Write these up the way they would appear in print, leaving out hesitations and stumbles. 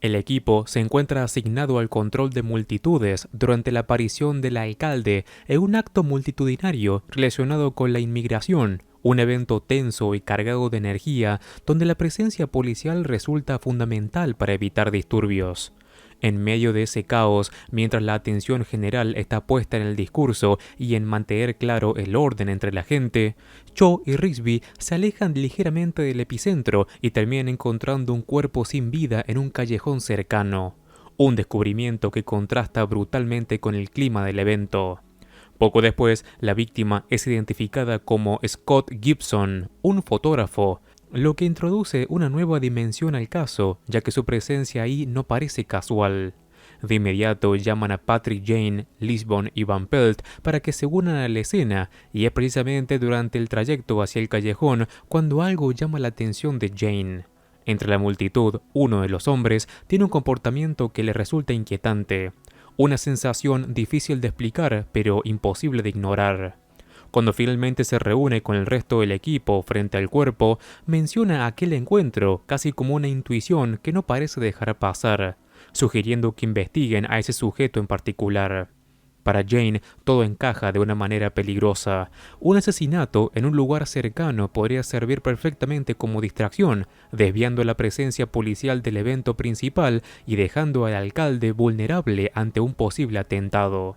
El equipo se encuentra asignado al control de multitudes durante la aparición del alcalde en un acto multitudinario relacionado con la inmigración, un evento tenso y cargado de energía donde la presencia policial resulta fundamental para evitar disturbios. En medio de ese caos, mientras la atención general está puesta en el discurso y en mantener claro el orden entre la gente, Cho y Rigsby se alejan ligeramente del epicentro y terminan encontrando un cuerpo sin vida en un callejón cercano. Un descubrimiento que contrasta brutalmente con el clima del evento. Poco después, la víctima es identificada como Scott Gibson, un fotógrafo, lo que introduce una nueva dimensión al caso, ya que su presencia ahí no parece casual. De inmediato llaman a Patrick, Jane, Lisbon y Van Pelt para que se unan a la escena, y es precisamente durante el trayecto hacia el callejón cuando algo llama la atención de Jane. Entre la multitud, uno de los hombres tiene un comportamiento que le resulta inquietante. Una sensación difícil de explicar, pero imposible de ignorar. Cuando finalmente se reúne con el resto del equipo frente al cuerpo, menciona aquel encuentro casi como una intuición que no parece dejar pasar, sugiriendo que investiguen a ese sujeto en particular. Para Jane, todo encaja de una manera peligrosa. Un asesinato en un lugar cercano podría servir perfectamente como distracción, desviando la presencia policial del evento principal y dejando al alcalde vulnerable ante un posible atentado.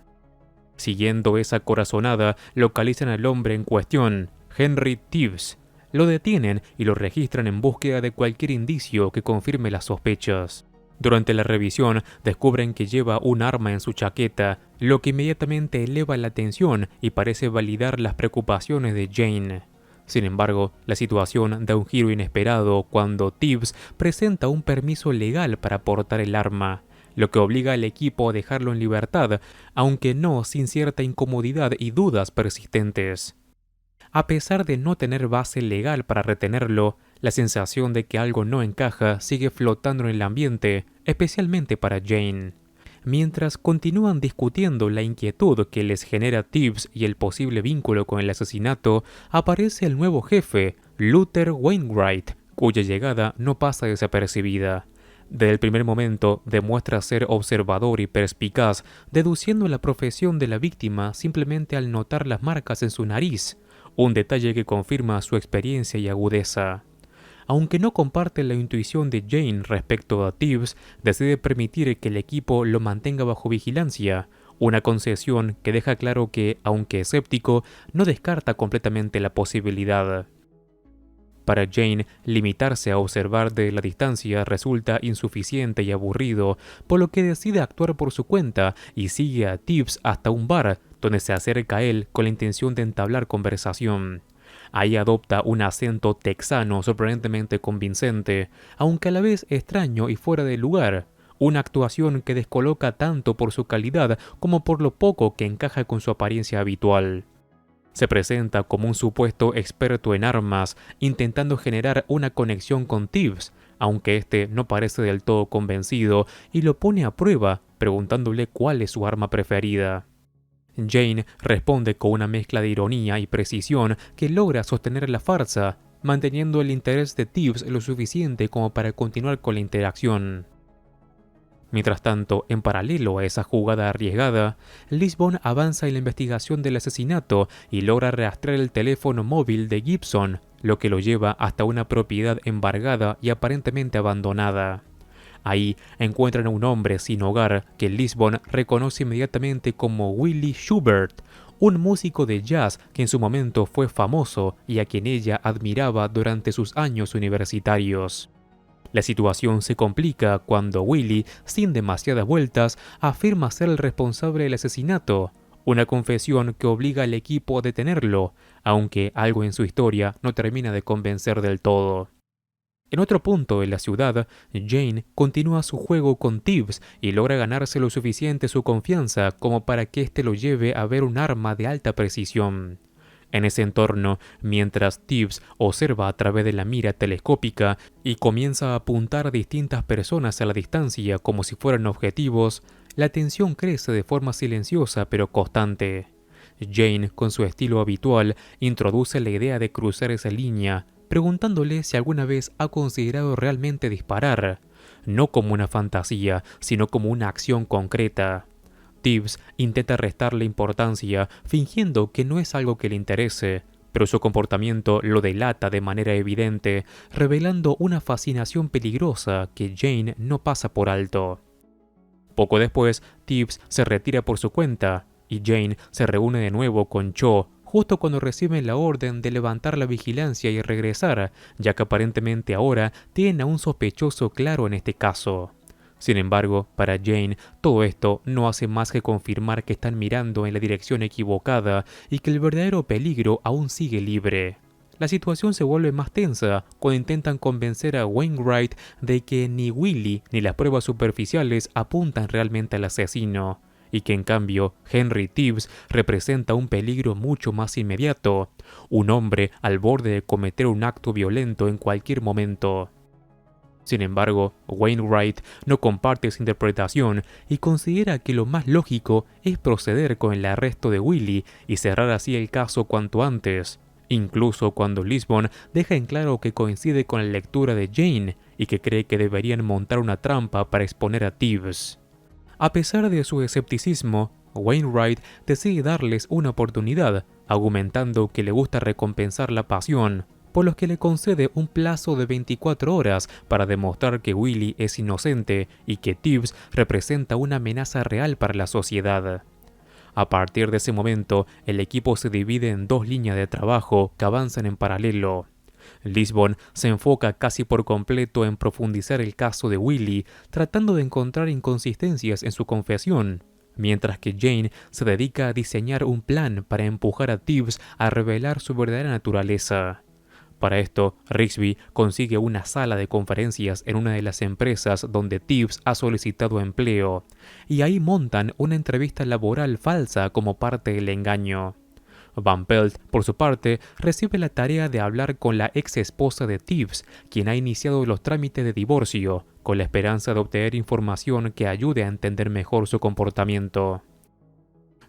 Siguiendo esa corazonada, localizan al hombre en cuestión, Henry Tibbs. Lo detienen y lo registran en búsqueda de cualquier indicio que confirme las sospechas. Durante la revisión, descubren que lleva un arma en su chaqueta, lo que inmediatamente eleva la atención y parece validar las preocupaciones de Jane. Sin embargo, la situación da un giro inesperado cuando Tibbs presenta un permiso legal para portar el arma, lo que obliga al equipo a dejarlo en libertad, aunque no sin cierta incomodidad y dudas persistentes. A pesar de no tener base legal para retenerlo, la sensación de que algo no encaja sigue flotando en el ambiente, especialmente para Jane. Mientras continúan discutiendo la inquietud que les genera Tibbs y el posible vínculo con el asesinato, aparece el nuevo jefe, Luther Wainwright, cuya llegada no pasa desapercibida. Desde el primer momento demuestra ser observador y perspicaz, deduciendo la profesión de la víctima simplemente al notar las marcas en su nariz, un detalle que confirma su experiencia y agudeza. Aunque no comparte la intuición de Jane respecto a Tibbs, decide permitir que el equipo lo mantenga bajo vigilancia, una concesión que deja claro que, aunque escéptico, no descarta completamente la posibilidad. Para Jane, limitarse a observar de la distancia resulta insuficiente y aburrido, por lo que decide actuar por su cuenta y sigue a Tibbs hasta un bar, donde se acerca a él con la intención de entablar conversación. Ahí adopta un acento texano sorprendentemente convincente, aunque a la vez extraño y fuera de lugar, una actuación que descoloca tanto por su calidad como por lo poco que encaja con su apariencia habitual. Se presenta como un supuesto experto en armas, intentando generar una conexión con Tibbs, aunque este no parece del todo convencido y lo pone a prueba, preguntándole cuál es su arma preferida. Jane responde con una mezcla de ironía y precisión que logra sostener la farsa, manteniendo el interés de Tibbs lo suficiente como para continuar con la interacción. Mientras tanto, en paralelo a esa jugada arriesgada, Lisbon avanza en la investigación del asesinato y logra rastrear el teléfono móvil de Gibson, lo que lo lleva hasta una propiedad embargada y aparentemente abandonada. Ahí encuentran a un hombre sin hogar que Lisbon reconoce inmediatamente como Willie Schubert, un músico de jazz que en su momento fue famoso y a quien ella admiraba durante sus años universitarios. La situación se complica cuando Willie, sin demasiadas vueltas, afirma ser el responsable del asesinato, una confesión que obliga al equipo a detenerlo, aunque algo en su historia no termina de convencer del todo. En otro punto de la ciudad, Jane continúa su juego con Tibbs y logra ganarse lo suficiente su confianza como para que éste lo lleve a ver un arma de alta precisión. En ese entorno, mientras Tibbs observa a través de la mira telescópica y comienza a apuntar a distintas personas a la distancia como si fueran objetivos, la tensión crece de forma silenciosa pero constante. Jane, con su estilo habitual, introduce la idea de cruzar esa línea, preguntándole si alguna vez ha considerado realmente disparar, no como una fantasía, sino como una acción concreta. Tibbs intenta restarle importancia, fingiendo que no es algo que le interese, pero su comportamiento lo delata de manera evidente, revelando una fascinación peligrosa que Jane no pasa por alto. Poco después, Tibbs se retira por su cuenta, y Jane se reúne de nuevo con Cho, justo cuando reciben la orden de levantar la vigilancia y regresar, ya que aparentemente ahora tienen a un sospechoso claro en este caso. Sin embargo, para Jane, todo esto no hace más que confirmar que están mirando en la dirección equivocada y que el verdadero peligro aún sigue libre. La situación se vuelve más tensa cuando intentan convencer a Wainwright de que ni Willie ni las pruebas superficiales apuntan realmente al asesino, y que en cambio Henry Tibbs representa un peligro mucho más inmediato, un hombre al borde de cometer un acto violento en cualquier momento. Sin embargo, Wainwright no comparte esa interpretación y considera que lo más lógico es proceder con el arresto de Willie y cerrar así el caso cuanto antes, incluso cuando Lisbon deja en claro que coincide con la lectura de Jane y que cree que deberían montar una trampa para exponer a Tibbs. A pesar de su escepticismo, Wainwright decide darles una oportunidad, argumentando que le gusta recompensar la pasión, por lo que le concede un plazo de 24 horas para demostrar que Willie es inocente y que Tibbs representa una amenaza real para la sociedad. A partir de ese momento, el equipo se divide en dos líneas de trabajo que avanzan en paralelo. Lisbon se enfoca casi por completo en profundizar el caso de Willie, tratando de encontrar inconsistencias en su confesión, mientras que Jane se dedica a diseñar un plan para empujar a Tibbs a revelar su verdadera naturaleza. Para esto, Rigsby consigue una sala de conferencias en una de las empresas donde Tibbs ha solicitado empleo, y ahí montan una entrevista laboral falsa como parte del engaño. Van Pelt, por su parte, recibe la tarea de hablar con la ex esposa de Tibbs, quien ha iniciado los trámites de divorcio, con la esperanza de obtener información que ayude a entender mejor su comportamiento.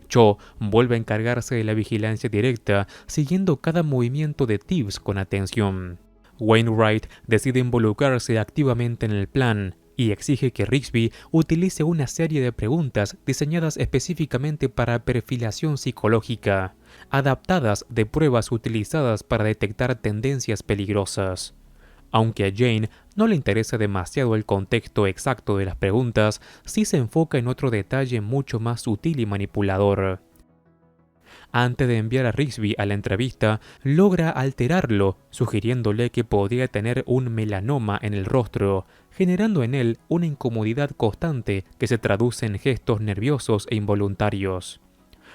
Cho vuelve a encargarse de la vigilancia directa, siguiendo cada movimiento de Tibbs con atención. Wainwright decide involucrarse activamente en el plan y exige que Rigsby utilice una serie de preguntas diseñadas específicamente para perfilación psicológica, adaptadas de pruebas utilizadas para detectar tendencias peligrosas. Aunque a Jane no le interesa demasiado el contexto exacto de las preguntas, sí se enfoca en otro detalle mucho más sutil y manipulador. Antes de enviar a Rigsby a la entrevista, logra alterarlo, sugiriéndole que podría tener un melanoma en el rostro, generando en él una incomodidad constante que se traduce en gestos nerviosos e involuntarios.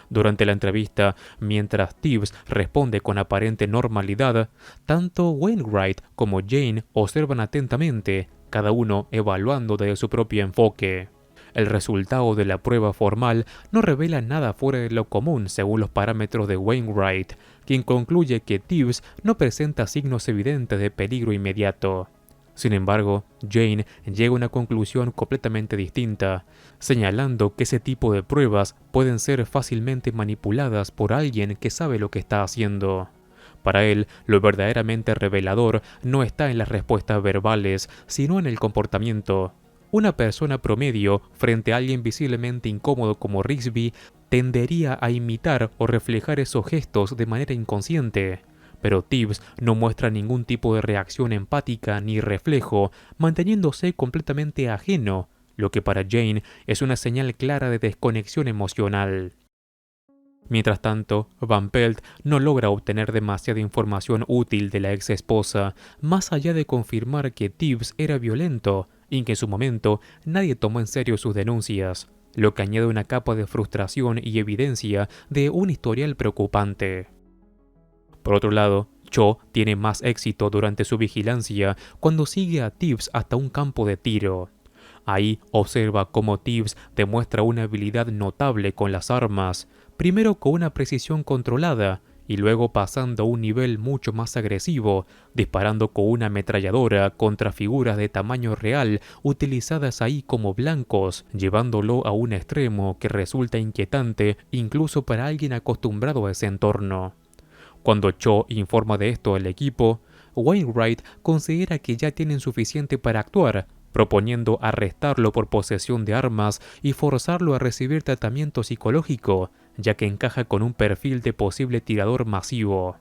Durante la entrevista, mientras Tibbs responde con aparente normalidad, tanto Wainwright como Jane observan atentamente, cada uno evaluando desde su propio enfoque. El resultado de la prueba formal no revela nada fuera de lo común según los parámetros de Wainwright, quien concluye que Tibbs no presenta signos evidentes de peligro inmediato. Sin embargo, Jane llega a una conclusión completamente distinta, señalando que ese tipo de pruebas pueden ser fácilmente manipuladas por alguien que sabe lo que está haciendo. Para él, lo verdaderamente revelador no está en las respuestas verbales, sino en el comportamiento. Una persona promedio, frente a alguien visiblemente incómodo como Rigsby, tendería a imitar o reflejar esos gestos de manera inconsciente. Pero Tibbs no muestra ningún tipo de reacción empática ni reflejo, manteniéndose completamente ajeno, lo que para Jane es una señal clara de desconexión emocional. Mientras tanto, Van Pelt no logra obtener demasiada información útil de la ex esposa, más allá de confirmar que Tibbs era violento y que en su momento nadie tomó en serio sus denuncias, lo que añade una capa de frustración y evidencia de un historial preocupante. Por otro lado, Cho tiene más éxito durante su vigilancia cuando sigue a Tibbs hasta un campo de tiro. Ahí observa cómo Tibbs demuestra una habilidad notable con las armas, primero con una precisión controlada y luego pasando a un nivel mucho más agresivo, disparando con una ametralladora contra figuras de tamaño real utilizadas ahí como blancos, llevándolo a un extremo que resulta inquietante incluso para alguien acostumbrado a ese entorno. Cuando Cho informa de esto al equipo, Wainwright considera que ya tienen suficiente para actuar, proponiendo arrestarlo por posesión de armas y forzarlo a recibir tratamiento psicológico, ya que encaja con un perfil de posible tirador masivo.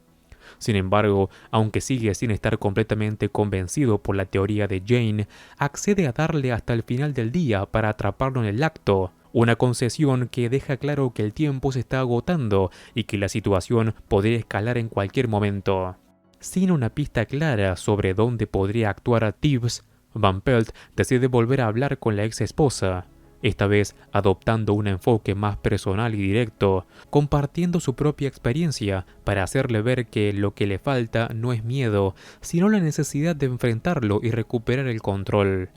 Sin embargo, aunque sigue sin estar completamente convencido por la teoría de Jane, accede a darle hasta el final del día para atraparlo en el acto, una concesión que deja claro que el tiempo se está agotando y que la situación podría escalar en cualquier momento. Sin una pista clara sobre dónde podría actuar Tibbs, Van Pelt decide volver a hablar con la ex esposa, esta vez adoptando un enfoque más personal y directo, compartiendo su propia experiencia para hacerle ver que lo que le falta no es miedo, sino la necesidad de enfrentarlo y recuperar el control.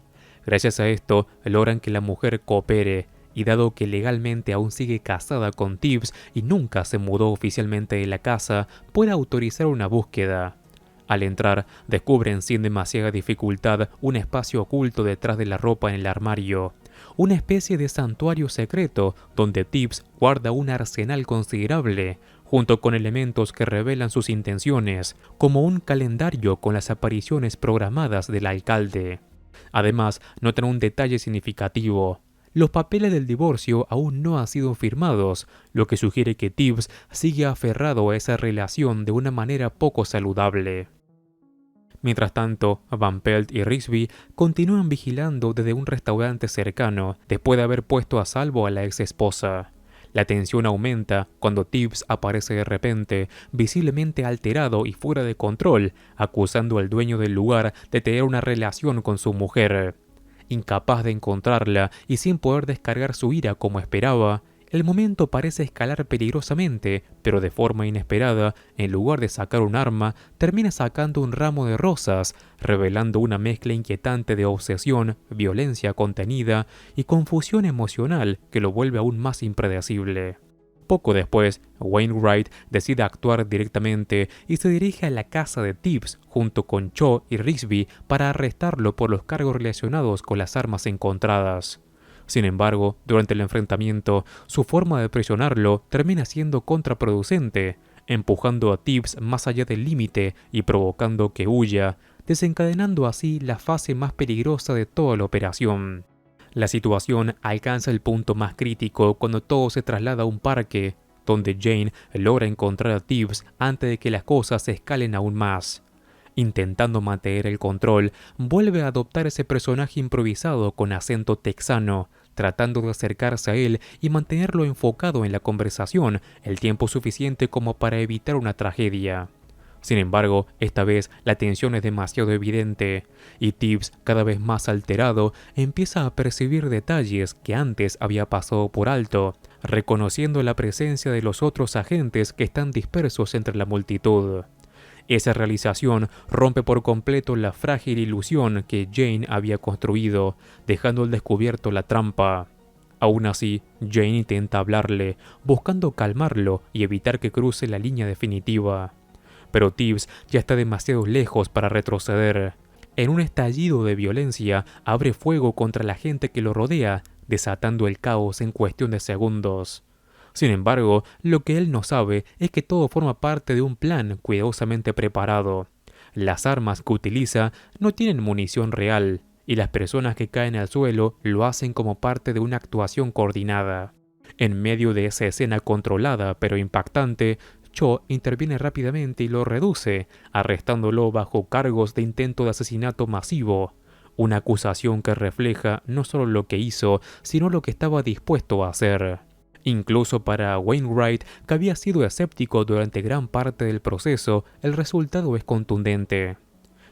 Gracias a esto, logran que la mujer coopere, y dado que legalmente aún sigue casada con Tibbs y nunca se mudó oficialmente de la casa, puede autorizar una búsqueda. Al entrar, descubren sin demasiada dificultad un espacio oculto detrás de la ropa en el armario, una especie de santuario secreto donde Tibbs guarda un arsenal considerable, junto con elementos que revelan sus intenciones, como un calendario con las apariciones programadas del alcalde. Además, notan un detalle significativo. Los papeles del divorcio aún no han sido firmados, lo que sugiere que Tibbs sigue aferrado a esa relación de una manera poco saludable. Mientras tanto, Van Pelt y Rigsby continúan vigilando desde un restaurante cercano después de haber puesto a salvo a la ex esposa. La tensión aumenta cuando Tibbs aparece de repente, visiblemente alterado y fuera de control, acusando al dueño del lugar de tener una relación con su mujer. Incapaz de encontrarla y sin poder descargar su ira como esperaba, el momento parece escalar peligrosamente, pero de forma inesperada, en lugar de sacar un arma, termina sacando un ramo de rosas, revelando una mezcla inquietante de obsesión, violencia contenida y confusión emocional que lo vuelve aún más impredecible. Poco después, Wainwright decide actuar directamente y se dirige a la casa de Tibbs junto con Cho y Rigsby para arrestarlo por los cargos relacionados con las armas encontradas. Sin embargo, durante el enfrentamiento, su forma de presionarlo termina siendo contraproducente, empujando a Tibbs más allá del límite y provocando que huya, desencadenando así la fase más peligrosa de toda la operación. La situación alcanza el punto más crítico cuando todo se traslada a un parque, donde Jane logra encontrar a Tibbs antes de que las cosas se escalen aún más. Intentando mantener el control, vuelve a adoptar ese personaje improvisado con acento texano, tratando de acercarse a él y mantenerlo enfocado en la conversación el tiempo suficiente como para evitar una tragedia. Sin embargo, esta vez la tensión es demasiado evidente, y Tibbs, cada vez más alterado, empieza a percibir detalles que antes había pasado por alto, reconociendo la presencia de los otros agentes que están dispersos entre la multitud. Esa realización rompe por completo la frágil ilusión que Jane había construido, dejando al descubierto la trampa. Aún así, Jane intenta hablarle, buscando calmarlo y evitar que cruce la línea definitiva. Pero Tibbs ya está demasiado lejos para retroceder. En un estallido de violencia, abre fuego contra la gente que lo rodea, desatando el caos en cuestión de segundos. Sin embargo, lo que él no sabe es que todo forma parte de un plan cuidadosamente preparado. Las armas que utiliza no tienen munición real, y las personas que caen al suelo lo hacen como parte de una actuación coordinada. En medio de esa escena controlada pero impactante, Cho interviene rápidamente y lo reduce, arrestándolo bajo cargos de intento de asesinato masivo. Una acusación que refleja no solo lo que hizo, sino lo que estaba dispuesto a hacer. Incluso para Wainwright, que había sido escéptico durante gran parte del proceso, el resultado es contundente.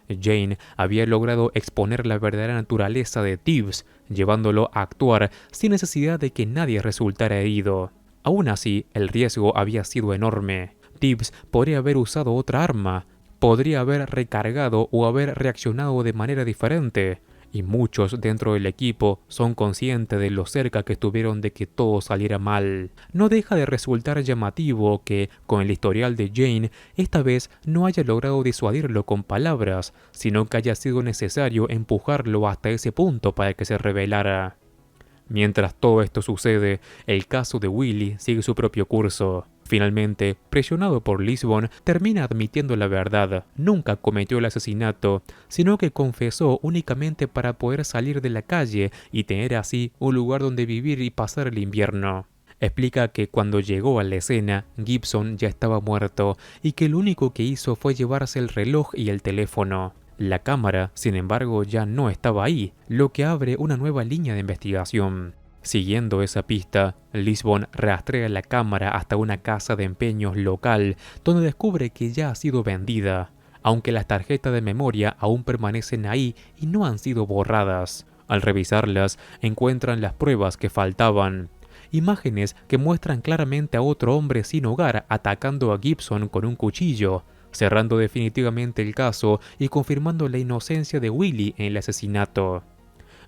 Jane había logrado exponer la verdadera naturaleza de Tibbs, llevándolo a actuar sin necesidad de que nadie resultara herido. Aún así, el riesgo había sido enorme. Tibbs podría haber usado otra arma, podría haber recargado o haber reaccionado de manera diferente. Y muchos dentro del equipo son conscientes de lo cerca que estuvieron de que todo saliera mal. No deja de resultar llamativo que, con el historial de Jane, esta vez no haya logrado disuadirlo con palabras, sino que haya sido necesario empujarlo hasta ese punto para que se rebelara. Mientras todo esto sucede, el caso de Willie sigue su propio curso. Finalmente, presionado por Lisbon, termina admitiendo la verdad. Nunca cometió el asesinato, sino que confesó únicamente para poder salir de la calle y tener así un lugar donde vivir y pasar el invierno. Explica que cuando llegó a la escena, Gibson ya estaba muerto y que lo único que hizo fue llevarse el reloj y el teléfono. La cámara, sin embargo, ya no estaba ahí, lo que abre una nueva línea de investigación. Siguiendo esa pista, Lisbon rastrea la cámara hasta una casa de empeños local, donde descubre que ya ha sido vendida, aunque las tarjetas de memoria aún permanecen ahí y no han sido borradas. Al revisarlas, encuentran las pruebas que faltaban. Imágenes que muestran claramente a otro hombre sin hogar atacando a Gibson con un cuchillo, cerrando definitivamente el caso y confirmando la inocencia de Willie en el asesinato.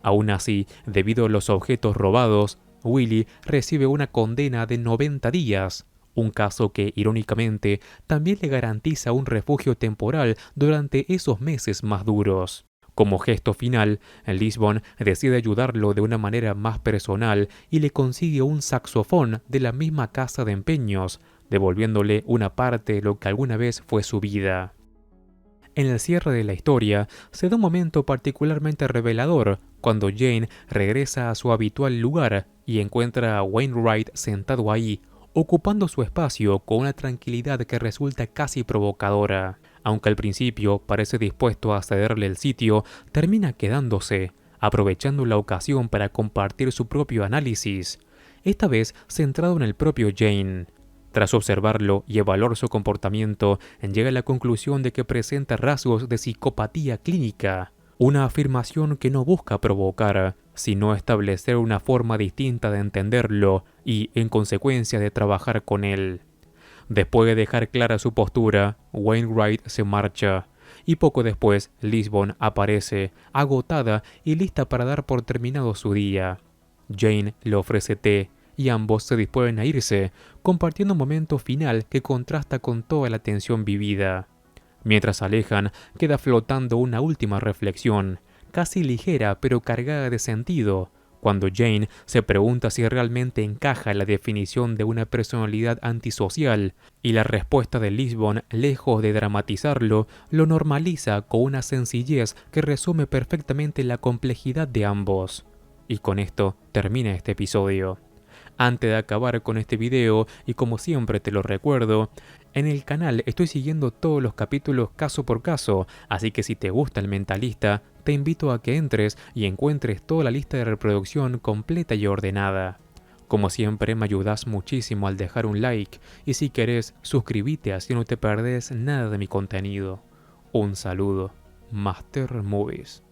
Aún así, debido a los objetos robados, Willie recibe una condena de 90 días, un caso que, irónicamente, también le garantiza un refugio temporal durante esos meses más duros. Como gesto final, Lisbon decide ayudarlo de una manera más personal y le consigue un saxofón de la misma casa de empeños, devolviéndole una parte de lo que alguna vez fue su vida. En el cierre de la historia, se da un momento particularmente revelador cuando Jane regresa a su habitual lugar y encuentra a Wainwright sentado ahí, ocupando su espacio con una tranquilidad que resulta casi provocadora. Aunque al principio parece dispuesto a cederle el sitio, termina quedándose, aprovechando la ocasión para compartir su propio análisis, esta vez centrado en el propio Jane. Tras observarlo y evaluar su comportamiento, llega a la conclusión de que presenta rasgos de psicopatía clínica, una afirmación que no busca provocar, sino establecer una forma distinta de entenderlo y, en consecuencia, de trabajar con él. Después de dejar clara su postura, Wainwright se marcha, y poco después Lisbon aparece, agotada y lista para dar por terminado su día. Jane le ofrece té, y ambos se disponen a irse, compartiendo un momento final que contrasta con toda la tensión vivida. Mientras se alejan, queda flotando una última reflexión, casi ligera pero cargada de sentido, cuando Jane se pregunta si realmente encaja en la definición de una personalidad antisocial, y la respuesta de Lisbon, lejos de dramatizarlo, lo normaliza con una sencillez que resume perfectamente la complejidad de ambos. Y con esto termina este episodio. Antes de acabar con este video, y como siempre te lo recuerdo, en el canal estoy siguiendo todos los capítulos caso por caso, así que si te gusta El Mentalista, te invito a que entres y encuentres toda la lista de reproducción completa y ordenada. Como siempre me ayudas muchísimo al dejar un like, y si querés, suscríbete así no te perdés nada de mi contenido. Un saludo. Master Movies.